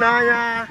n'anya.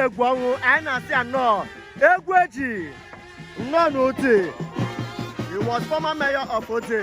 Egwuonwu anyị na-asị anọ egwu eji nnọọ n'Ote. He was former mayor of Ote.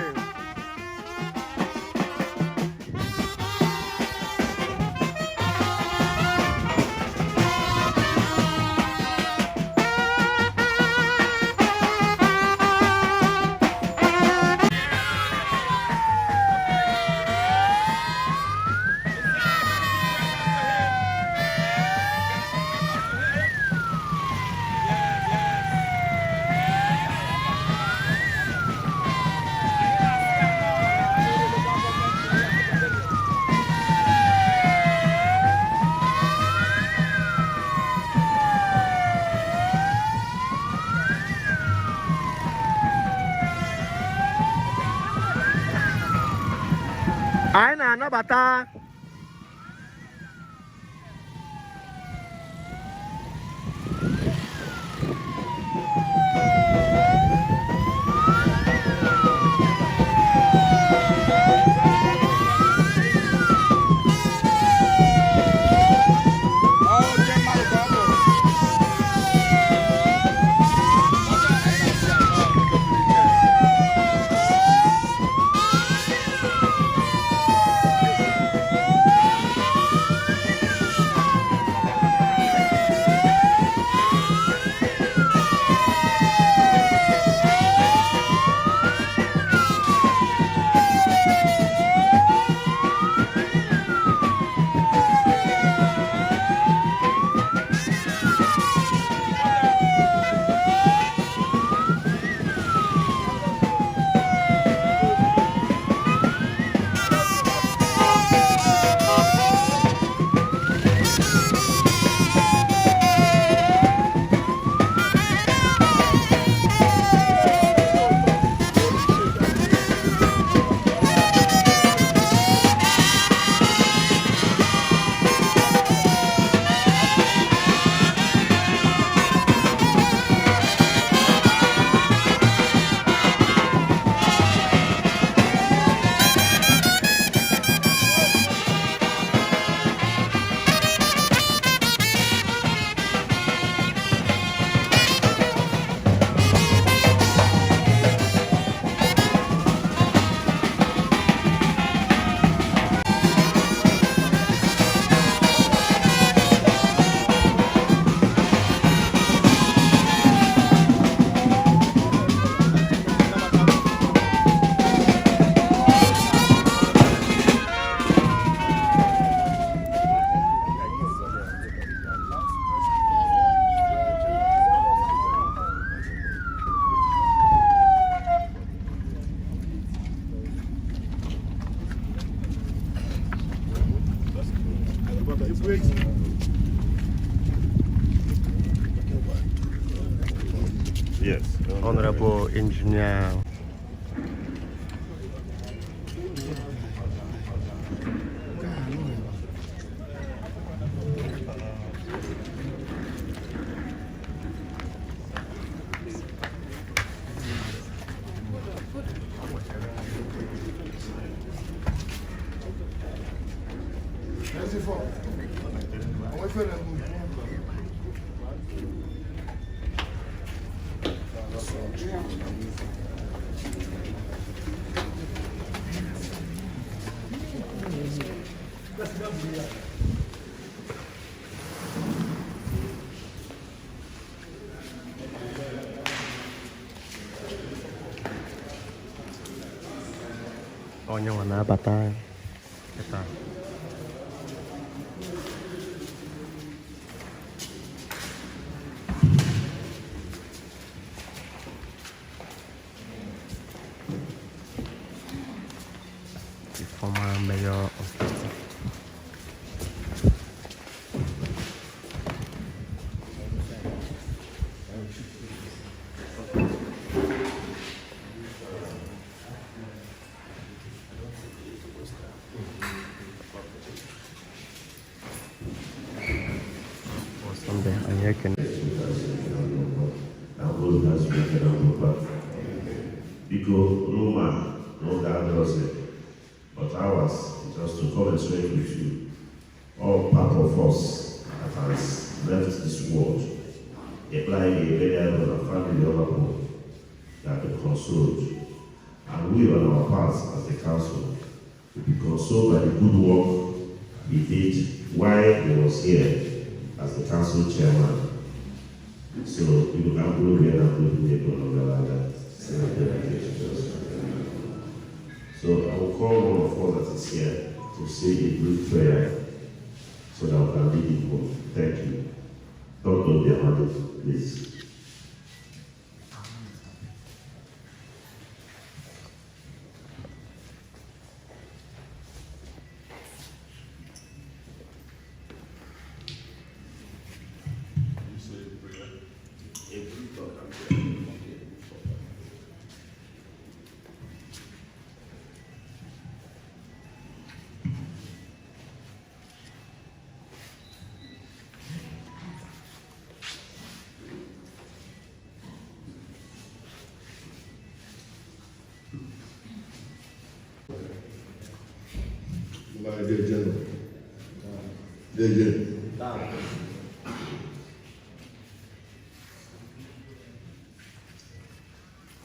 Anyị na-anabata Yes. Honorable Engineer. Onye nwa na-abata kita. Because no man, no God does it. But ours is just to come and straight with you. All part of us that has left this world, applying a burial of the family of our that be consoled. And we on our part as the council will be consoled by the good work he did while he was here as the council chairman. So you can go here and go to the like that. So I will call one of us that is here to say a brief prayer so that we can lead it home. Thank you. Don't be handed, please.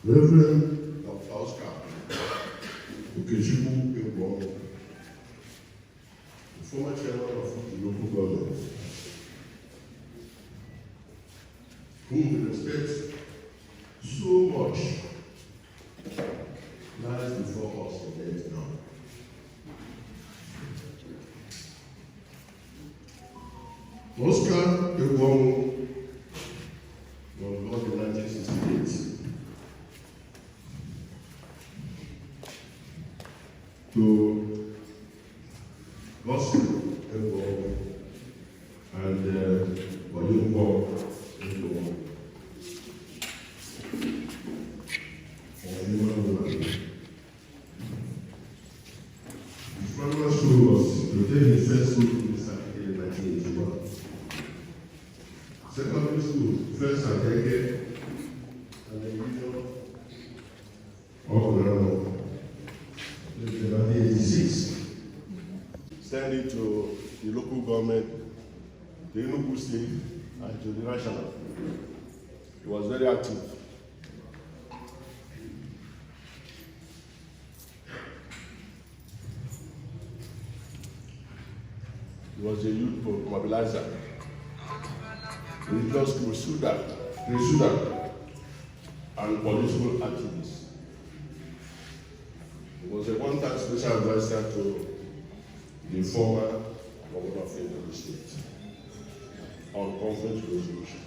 Reverend Dr. Oscar Egwuonwu, the former chairman of the local government, whom we respect so much, lies before us today now. Oscar Egwuonwu was born in 1968 to Gospel Egwuonwu and Oyunbo Egwuonwu. His primary school was located in first school in Saturday in 1981. Secondary school, first Saturday, and then Union of in 1986. Sending to the local government, the Enugu State, and to the national. He was very active. He was a youth mobilizer. Religious crusader, and political activist. He was a one-time special advisor to the former governor of Enugu State on conflict resolution.